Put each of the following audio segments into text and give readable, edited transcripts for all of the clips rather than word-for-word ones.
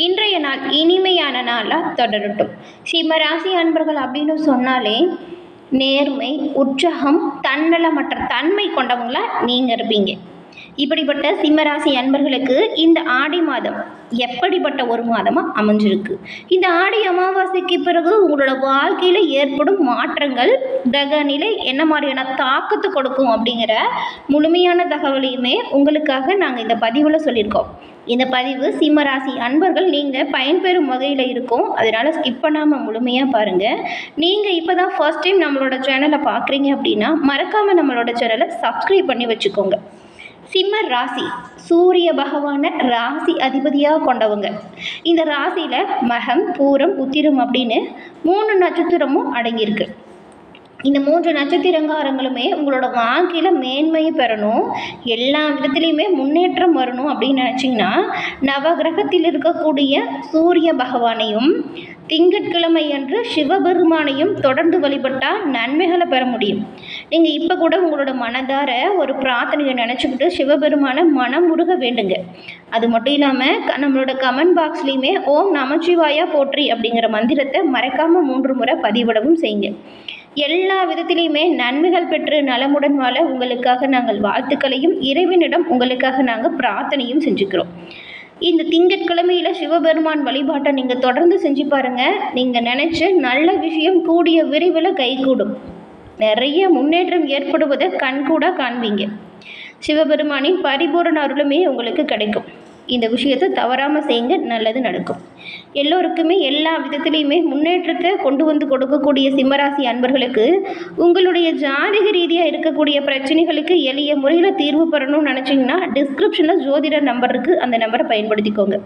இன்றைய நாள் இனிமையான நாளாக தொடரட்டும். சிம்மராசி அன்பர்கள் அப்படின்னு சொன்னாலே நேர்மை, உற்சாகம், தன்னலமற்ற தன்மை கொண்டவங்களா நீங்கள் இருப்பீங்க. இப்படிப்பட்ட சிம்மராசி அன்பர்களுக்கு இந்த ஆடி மாதம் எப்படிப்பட்ட ஒரு மாதமாக அமைஞ்சிருக்கு. இந்த ஆடி அமாவாசைக்கு பிறகு உங்களோட வாழ்க்கையில் ஏற்படும் மாற்றங்கள், கிரக நிலை என்ன மாதிரியான தாக்கத்தை கொடுக்கும் அப்படிங்கிற முழுமையான தகவலையுமே உங்களுக்காக நாங்கள் இந்த பதிவில் சொல்லியிருக்கோம். இந்த பதிவு சிம்மராசி அன்பர்கள் நீங்கள் பயன்பெறும் வகையில் இருக்கும். அதனால் ஸ்கிப் பண்ணாமல் முழுமையாக பாருங்கள். நீங்கள் இப்போ தான் ஃபர்ஸ்ட் டைம் நம்மளோட சேனலை பார்க்குறீங்க அப்படின்னா மறக்காமல் நம்மளோட சேனலை சப்ஸ்கிரைப் பண்ணி வச்சுக்கோங்க. சிம்ம ராசி சூரிய பகவானை ராசி அதிபதியாக கொண்டவங்க. இந்த ராசியில் மகம், பூரம், உத்திரம் அப்படின்னு 3 நட்சத்திரமும் அடங்கியிருக்கு. இந்த 3 நட்சத்திரங்காரங்களுமே உங்களோட வாழ்க்கையில் மேன்மையை பெறணும், எல்லா விதத்துலேயுமே முன்னேற்றம் வரணும் அப்படின்னு நினச்சிங்கன்னா நவகிரகத்தில் இருக்கக்கூடிய சூரிய பகவானையும் திங்கட்கிழமை அன்று சிவபெருமானையும் தொடர்ந்து வழிபட்டால் நன்மைகளை பெற முடியும். நீங்கள் இப்போ கூட உங்களோட மனதார ஒரு பிரார்த்தனையை நினச்சிக்கிட்டு சிவபெருமானை மனம் உருக வேண்டுங்க. அது மட்டும் இல்லாமல் நம்மளோட கமெண்ட் பாக்ஸ்லேயுமே ஓம் நமச்சிவாயா போற்றி அப்படிங்கிற மந்திரத்தை மறக்காமல் 3 முறை பதிவிடவும் செய்யுங்க. எல்லா விதத்திலையுமே நன்மைகள் பெற்று நலமுடன் வாழ உங்களுக்காக நாங்கள் வாழ்த்துக்களையும் இறைவனிடம் உங்களுக்காக நாங்கள் பிரார்த்தனையும் செஞ்சுக்கிறோம். இந்த திங்கட்கிழமையில் சிவபெருமான் வழிபாட்டை நீங்கள் தொடர்ந்து செஞ்சு பாருங்கள். நீங்கள் நினச்ச நல்ல விஷயம் கூடிய விரைவில் கைகூடும். நிறைய முன்னேற்றம் ஏற்படுவதை கண்கூட காண்பீங்க. சிவபெருமானின் பரிபூரண அருளுமே உங்களுக்கு கிடைக்கும். இந்த விஷயத்தை தவறாமல் செய்யுங்க, நல்லது நடக்கும். எல்லோருக்குமே எல்லா விதத்துலேயுமே முன்னேற்றத்தை கொண்டு வந்து கொடுக்கக்கூடிய சிம்மராசி அன்பர்களுக்கு உங்களுடைய ஜாதக ரீதியாக இருக்கக்கூடிய பிரச்சனைகளுக்கு எளிய முறையில் தீர்வு பெறணும்னு நினச்சிங்கன்னா டிஸ்கிரிப்ஷனில் ஜோதிடர் நம்பர் இருக்குது, அந்த நம்பரை பயன்படுத்திக்கோங்க.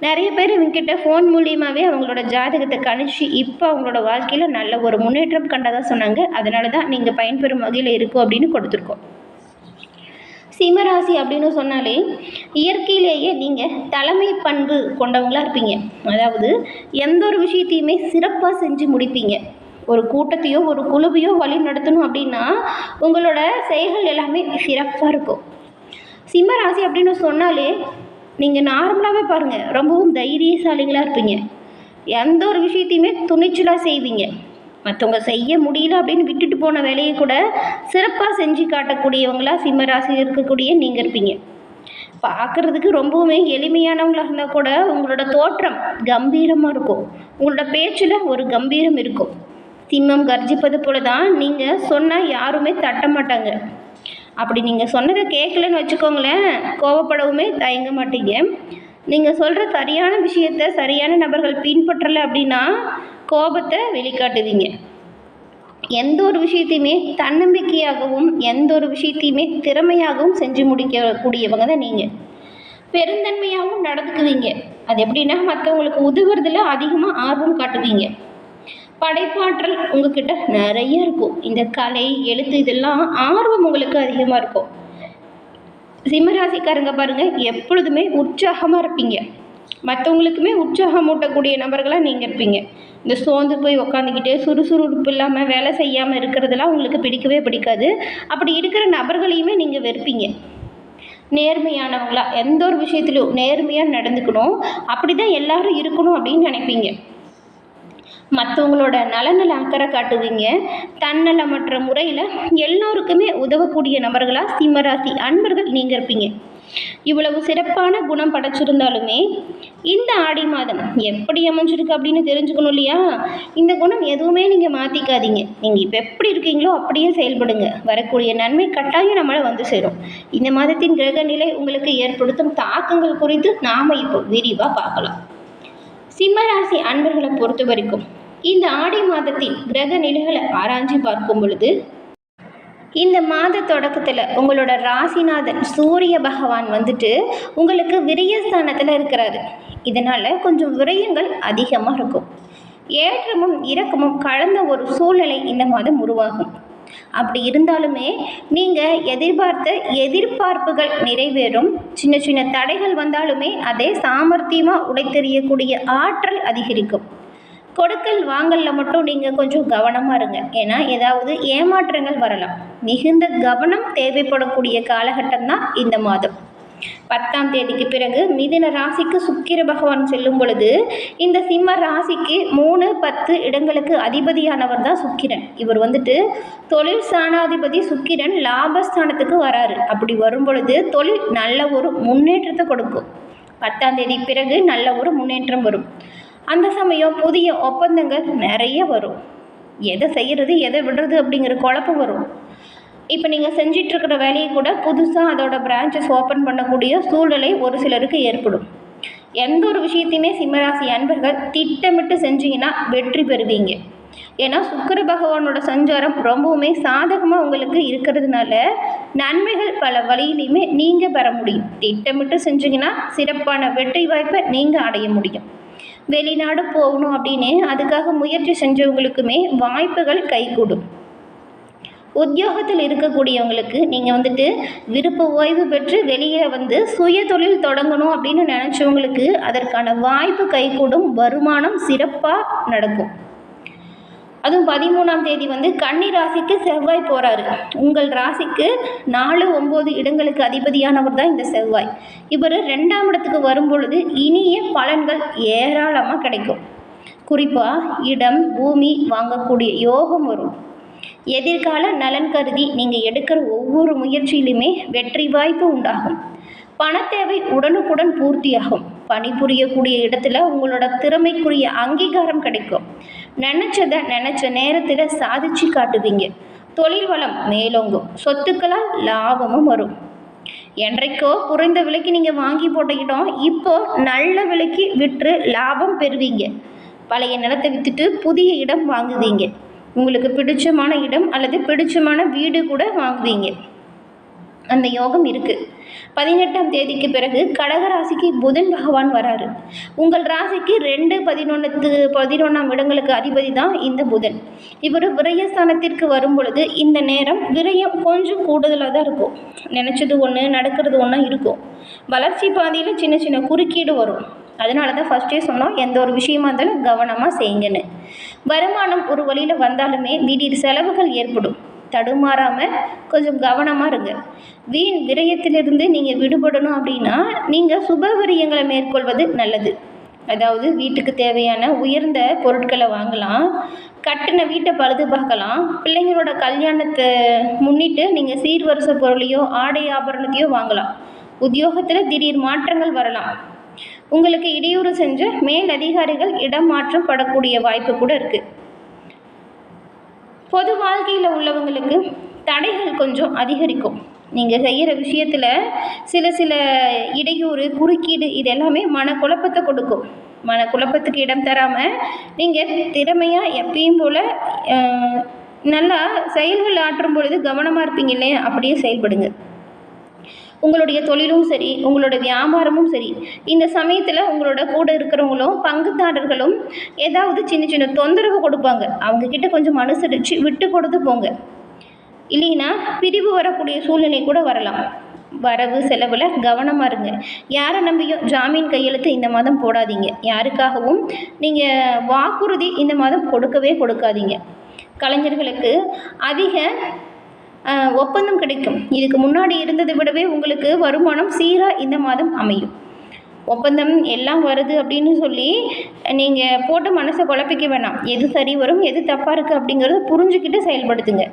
நிறைய பேர் இவங்ககிட்ட ஃபோன் மூலியமாகவே அவங்களோட ஜாதகத்தை கணிச்சு இப்போ அவங்களோட வாழ்க்கையில் நல்ல ஒரு முன்னேற்றம் கண்டதாக சொன்னாங்க. அதனால தான் நீங்கள் பயன்பெறும் வகையில் இருக்கும் அப்படின்னு கொடுத்துருக்கோம். சிம்மராசி அப்படின்னு சொன்னாலே இயற்கையிலேயே நீங்கள் தலைமை பண்பு கொண்டவங்களாக இருப்பீங்க. அதாவது எந்த ஒரு விஷயத்தையுமே சிறப்பாக செஞ்சு முடிப்பீங்க. ஒரு கூட்டத்தையோ ஒரு குழுவையோ வழி நடத்தணும் அப்படின்னா உங்களோட செயல்கள் எல்லாமே சிறப்பாக இருக்கும். சிம்மராசி அப்படின்னு சொன்னாலே நீங்கள் நார்மலாகவே பாருங்கள், ரொம்பவும் தைரியசாலிகளாக இருப்பீங்க. எந்த ஒரு விஷயத்தையுமே துணிச்சலாக செய்வீங்க. மற்றவங்க செய்ய முடியல அப்படின்னு விட்டுட்டு போன வேலையை கூட சிறப்பாக செஞ்சு காட்டக்கூடியவங்களா சிம்மராசி இருக்கக்கூடிய நீங்கள் இருப்பீங்க. பார்க்குறதுக்கு ரொம்பவுமே எளிமையானவங்களாக இருந்தால் கூட உங்களோட தோற்றம் கம்பீரமாக இருக்கும். உங்களோட பேச்சில் ஒரு கம்பீரம் இருக்கும். சிம்மம் கர்ஜிப்பது போல தான் நீங்கள் சொன்னால் யாருமே தட்ட மாட்டாங்க. அப்படி நீங்கள் சொன்னதை கேட்கலன்னு வச்சுக்கோங்களேன், கோவப்படவுமே தயங்க மாட்டீங்க. நீங்கள் சொல்கிற சரியான விஷயத்தை சரியான நபர்கள் பின்பற்றலை அப்படின்னா கோபத்தை வெளிக்காட்டுவீங்க. எந்த ஒரு விஷயத்தையுமே தன்னம்பிக்கையாகவும் எந்த ஒரு விஷயத்தையுமே திறமையாகவும் செஞ்சு முடிக்கக்கூடியவங்க தான் நீங்கள். பெருந்தன்மையாகவும் நடந்துக்குவீங்க. அது எப்படின்னா மற்றவங்களுக்கு உதவுறதுல அதிகமாக ஆர்வம் காட்டுவீங்க. படைப்பாற்றல் உங்ககிட்ட நிறைய இருக்கும். இந்த கலை, எழுத்து இதெல்லாம் ஆர்வம் உங்களுக்கு அதிகமாக இருக்கும். சிம்மராசிக்காரங்க பாருங்கள், எப்பொழுதுமே உற்சாகமாக இருப்பீங்க. மற்றவங்களுக்குமே உற்சாகம் ஊட்டக்கூடிய நபர்களாக நீங்கள் இருப்பீங்க. இந்த சோர்ந்து போய் உக்காந்துக்கிட்டு சுறுசுறுப்பு இல்லாமல் வேலை செய்யாமல் இருக்கிறதெல்லாம் உங்களுக்கு பிடிக்கவே பிடிக்காது. அப்படி இருக்கிற நபர்களையுமே நீங்கள் வெறுப்பீங்க. நேர்மையானவங்களா எந்த ஒரு விஷயத்திலும் நேர்மையாக நடந்துக்கணும், அப்படி தான் எல்லாரும் இருக்கணும் அப்படின்னு நினைப்பீங்க. மற்றவங்களோட நலனில் அக்கறை காட்டுவீங்க. தன்னலமற்ற முறையில் எல்லோருக்குமே உதவக்கூடிய நபர்களாக சிம்மராசி அன்பர்கள் நீங்கள் இருப்பீங்க. இவ்வளவு சிறப்பான குணம் படைச்சிருந்தாலுமே இந்த ஆடி மாதம் எப்படி அமைஞ்சிருக்கு அப்படின்னு தெரிஞ்சுக்கணும் இல்லையா? இந்த குணம் எதுவுமே நீங்கள் மாற்றிக்காதீங்க. நீங்கள் இப்போ எப்படி இருக்கீங்களோ அப்படியே செயல்படுங்க. வரக்கூடிய நன்மை கட்டாயம் நம்மளை வந்து சேரும். இந்த மாதத்தின் கிரக நிலை உங்களுக்கு ஏற்படுத்தும் தாக்கங்கள் குறித்து நாம் இப்போ விரிவாக பார்க்கலாம். சிம்மராசி அன்பர்களை பொறுத்த வரைக்கும் இந்த ஆடி மாதத்தின் கிரக நிலைகளை ஆராய்ச்சி பார்க்கும் பொழுது இந்த மாத தொடக்கத்தில் உங்களோட ராசிநாதன் சூரிய பகவான் வந்துட்டு உங்களுக்கு விரயஸ்தானத்தில் இருக்கிறாரு. இதனால் கொஞ்சம் விரயங்கள் அதிகமாக இருக்கும். ஏற்றமும் இறக்கமும் கலந்த ஒரு சூழ்நிலை இந்த மாதம் உருவாகும். அப்படி இருந்தாலுமே நீங்கள் எதிர்பார்த்த எதிர்பார்ப்புகள் நிறைவேறும். சின்ன சின்ன தடைகள் வந்தாலுமே அதே சாமர்த்தியமாக உடைத்தெறியக்கூடிய ஆற்றல் அதிகரிக்கும். கொடுக்கல் வாங்கல்ல மட்டும் நீங்கள் கொஞ்சம் கவனமாக இருங்க. ஏன்னா ஏதாவது ஏமாற்றங்கள் வரலாம். மிகுந்த கவனம் தேவைப்படக்கூடிய காலகட்டம் தான் இந்த மாதம். 10ஆம் தேதிக்கு பிறகு மிதுன ராசிக்கு சுக்கிர பகவான் செல்லும் பொழுது இந்த சிம்ம ராசிக்கு 3, 10 இடங்களுக்கு அதிபதியானவர் தான் சுக்கிரன். இவர் தொழில் ஸ்தானாதிபதி சுக்கிரன் லாபஸ்தானத்துக்கு வராரு. அப்படி வரும் பொழுது தொழில் நல்ல ஒரு முன்னேற்றத்தை கொடுக்கும். 10ஆம் தேதி பிறகு நல்ல ஒரு முன்னேற்றம் வரும். அந்த சமயம் புதிய ஒப்பந்தங்கள் நிறைய வரும். எதை செய்கிறது எதை விடுறது அப்படிங்கிற குழப்பம் வரும். இப்போ நீங்கள் செஞ்சிட்ருக்கிற வேலையை கூட புதுசாக அதோட பிரான்ச்சஸ் ஓப்பன் பண்ணக்கூடிய சூழ்நிலை ஒரு சிலருக்கு ஏற்படும். எந்த ஒரு விஷயத்தையுமே சிம்மராசி அன்பர்கள் திட்டமிட்டு செஞ்சீங்கன்னா வெற்றி பெறுவீங்க. ஏன்னா சுக்கிர பகவானோட சஞ்சாரம் ரொம்பவுமே சாதகமாக உங்களுக்கு இருக்கிறதுனால நன்மைகள் பல வழியிலையுமே நீங்கள் பெற முடியும். திட்டமிட்டு செஞ்சீங்கன்னா சிறப்பான வெற்றி வாய்ப்பை நீங்கள் அடைய முடியும். வெளிநாடு போகணும் அப்படின்னு அதுக்காக முயற்சி செஞ்சவங்களுக்குமே வாய்ப்புகள் கைகூடும். உத்தியோகத்தில் இருக்கக்கூடியவங்களுக்கு நீங்கள் விருப்ப ஓய்வு பெற்று வெளியே சுய தொழில் தொடங்கணும் அப்படின்னு நினச்சவங்களுக்கு அதற்கான வாய்ப்பு கைகூடும். வருமானம் சிறப்பாக நடக்கும். அதுவும் 13ஆம் தேதி கன்னி ராசிக்கு செவ்வாய் போகிறாரு. உங்கள் ராசிக்கு 4, 9 இடங்களுக்கு அதிபதியானவர் தான் இந்த செவ்வாய். இவர் 2ஆம் இடத்துக்கு வரும் பொழுது இனிய பலன்கள் ஏராளமாக கிடைக்கும். குறிப்பாக இடம் பூமி வாங்கக்கூடிய யோகம் வரும். எதிர்கால நலன் கருதி நீங்கள் எடுக்கிற ஒவ்வொரு முயற்சியிலுமே வெற்றி வாய்ப்பு உண்டாகும். பணத்தேவை உடனுக்குடன் பூர்த்தியாகும். பணிபுரியக்கூடிய இடத்துல உங்களோட திறமைக்குரிய அங்கீகாரம் கிடைக்கும். நினச்ச நேரத்தில் சாதிச்சு காட்டுவீங்க. தொழில் வளம் மேலோங்கும். சொத்துக்களால் லாபமும் வரும். என்றைக்கோ குறைந்த விலைக்கு நீங்கள் வாங்கி போட்ட இடம் இப்போ நல்ல விலைக்கு விற்று லாபம் பெறுவீங்க. பழைய நிலத்தை விற்றுட்டு புதிய இடம் வாங்குவீங்க. உங்களுக்கு பிடிச்சமான இடம் அல்லது பிடிச்சமான வீடு கூட வாங்குவீங்க. அந்த யோகம் இருக்குது. 18ஆம் தேதிக்கு பிறகு கடகராசிக்கு புதன் பகவான் வராரு. உங்கள் ராசிக்கு 2, 11ஆம் இடங்களுக்கு அதிபதி தான் இந்த புதன். இவர் விரயஸ்தானத்திற்கு வரும் பொழுது இந்த நேரம் விரயம் கொஞ்சம் கூடுதலாக தான் இருக்கும். நினச்சது ஒன்று நடக்கிறது ஒன்றா இருக்கும். வளர்ச்சி பாதையில் சின்ன சின்ன குறுக்கீடு வரும். அதனால தான் ஃபஸ்ட்டே சொன்னோம், எந்த ஒரு விஷயமா இருந்தாலும் கவனமாக செய்யுங்கன்னு. வருமானம் ஒரு வழியில் வந்தாலுமே திடீர் செலவுகள் ஏற்படும். தடுமாறாமல் கொஞ்சம் கவனமாக இருங்க. வீண் விரயத்திலிருந்து நீங்கள் விடுபடணும் அப்படின்னா நீங்கள் சுப விரயங்களை மேற்கொள்வது நல்லது. அதாவது வீட்டுக்கு தேவையான உயர்ந்த பொருட்களை வாங்கலாம். கட்டின வீட்டை பழுது பார்க்கலாம். பிள்ளைங்களோட கல்யாணத்தை முன்னிட்டு நீங்கள் சீர்வரிசை பொருளையோ ஆடை ஆபரணத்தையோ வாங்கலாம். உத்தியோகத்தில் திடீர் மாற்றங்கள் வரலாம். உங்களுக்கு இடையூறு செஞ்ச மேல் அதிகாரிகள் இடம் மாற்றம் படக்கூடிய வாய்ப்பு கூட இருக்குது. பொது வாழ்க்கையில் உள்ளவங்களுக்கு தடைகள் கொஞ்சம் அதிகரிக்கும். நீங்கள் செய்கிற விஷயத்தில் சில இடையூறு குறுக்கீடு இது எல்லாமே மனக்குழப்பத்தை கொடுக்கும். மனக்குழப்பத்துக்கு இடம் தராமல் நீங்கள் திறமையாக எப்பயும் போல் நல்லா செயல்கள் ஆற்றும் பொழுது கவனமாக இருப்பீங்க இல்லையா, அப்படியே செயல்படுங்க. உங்களுடைய தொழிலும் சரி, உங்களோட வியாபாரமும் சரி, இந்த சமயத்தில் உங்களோட கூட இருக்கிறவங்களும் பங்குதாரர்களும் ஏதாவது சின்ன சின்ன தொந்தரவு கொடுப்பாங்க. அவங்கக்கிட்ட கொஞ்சம் அனுசரித்து விட்டு கொடுத்து போங்க. இல்லைன்னா பிரிவு வரக்கூடிய சூழ்நிலை கூட வரலாம். வரவு செலவில் கவனமாக இருங்க. யாரை நம்பியும் ஜாமீன் கையெழுத்து இந்த மாதம் போடாதீங்க. யாருக்காகவும் நீங்கள் வாக்குறுதி இந்த மாதம் கொடுக்கவே கொடுக்காதீங்க. கலைஞர்களுக்கு அதிக ஒப்பந்தம் கிடைக்கும். இதுக்கு முன்னாடி இருந்ததை விடவே உங்களுக்கு வருமானம் சீராக இந்த மாதம் அமையும். ஒப்பந்தம் எல்லாம் வருது அப்படின்னு சொல்லி நீங்கள் போட்டு மனசை குழப்பிக்க வேணாம். எது சரி வரும் எது தப்பாக இருக்குது அப்படிங்கிறத புரிஞ்சுக்கிட்டு செயல்படுத்துங்க.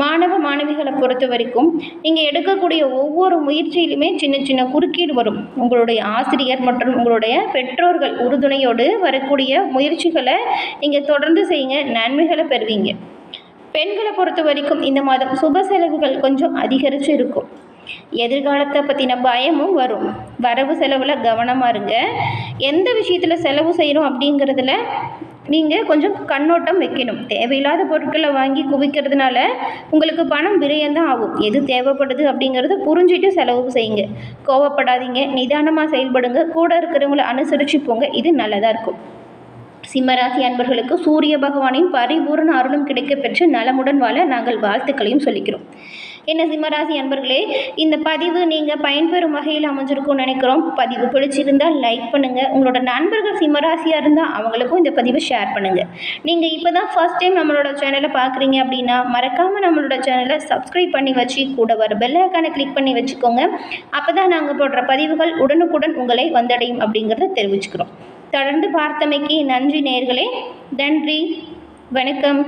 மாணவ மாணவிகளை பொறுத்த வரைக்கும் நீங்கள் எடுக்கக்கூடிய ஒவ்வொரு முயற்சியிலுமே சின்ன சின்ன குறுக்கீடு வரும். உங்களுடைய ஆசிரியர் மற்றும் உங்களுடைய பெற்றோர்கள் உறுதுணையோடு வரக்கூடிய முயற்சிகளை நீங்கள் தொடர்ந்து செய்யுங்க. நன்மைகளை பெறுவீங்க. பெண்களை பொறுத்த வரைக்கும் இந்த மாதம் சுப செலவுகள் கொஞ்சம் அதிகரித்து இருக்கும். எதிர்காலத்தை பற்றின பயமும் வரும். வரவு செலவில் கவனமாக இருங்க. எந்த விஷயத்தில் செலவு செய்கிறோம் அப்படிங்கிறதுல நீங்கள் கொஞ்சம் கண்ணோட்டம் வைக்கணும். தேவையில்லாத பொருட்களை வாங்கி குவிக்கிறதுனால உங்களுக்கு பணம் விரயம்தான் ஆகும். எது தேவைப்படுது அப்படிங்கிறத புரிஞ்சுட்டு செலவு செய்யுங்க. கோவப்படாதீங்க. நிதானமாக செயல்படுங்க. கூட இருக்கிறவங்களை அனுசரித்து போங்க. இது நல்லதாக இருக்கும். சிம்மராசி அன்பர்களுக்கு சூரிய பகவானின் பரிபூரண அருளும் கிடைக்கப்பெற்று நலமுடன் வாழ நாங்கள் வாழ்த்துக்களையும் சொல்லிக்கிறோம். என்ன சிம்மராசி அன்பர்களே, இந்த பதிவு நீங்கள் பயன்பெறும் வகையில் அமைஞ்சிருக்கும்னு நினைக்கிறோம். பதிவு பிடிச்சிருந்தால் லைக் பண்ணுங்கள். உங்களோட நண்பர்கள் சிம்மராசியாக இருந்தால் அவங்களுக்கும் இந்த பதிவை ஷேர் பண்ணுங்கள். நீங்கள் இப்போ தான் ஃபர்ஸ்ட் டைம் நம்மளோட சேனலை பார்க்குறீங்க அப்படின்னா மறக்காமல் நம்மளோட சேனலை சப்ஸ்கிரைப் பண்ணி வச்சு கூட வர பெல் ஐக்கானை கிளிக் பண்ணி வச்சுக்கோங்க. அப்போ தான் நாங்கள் போடுற பதிவுகள் உடனுக்குடன் உங்களை வந்தடையும் அப்படிங்கிறத தெரிவிச்சுக்கிறோம். தொடர்ந்து பார்த்தமைக்கு நன்றி நேயர்களே. நன்றி, வணக்கம்.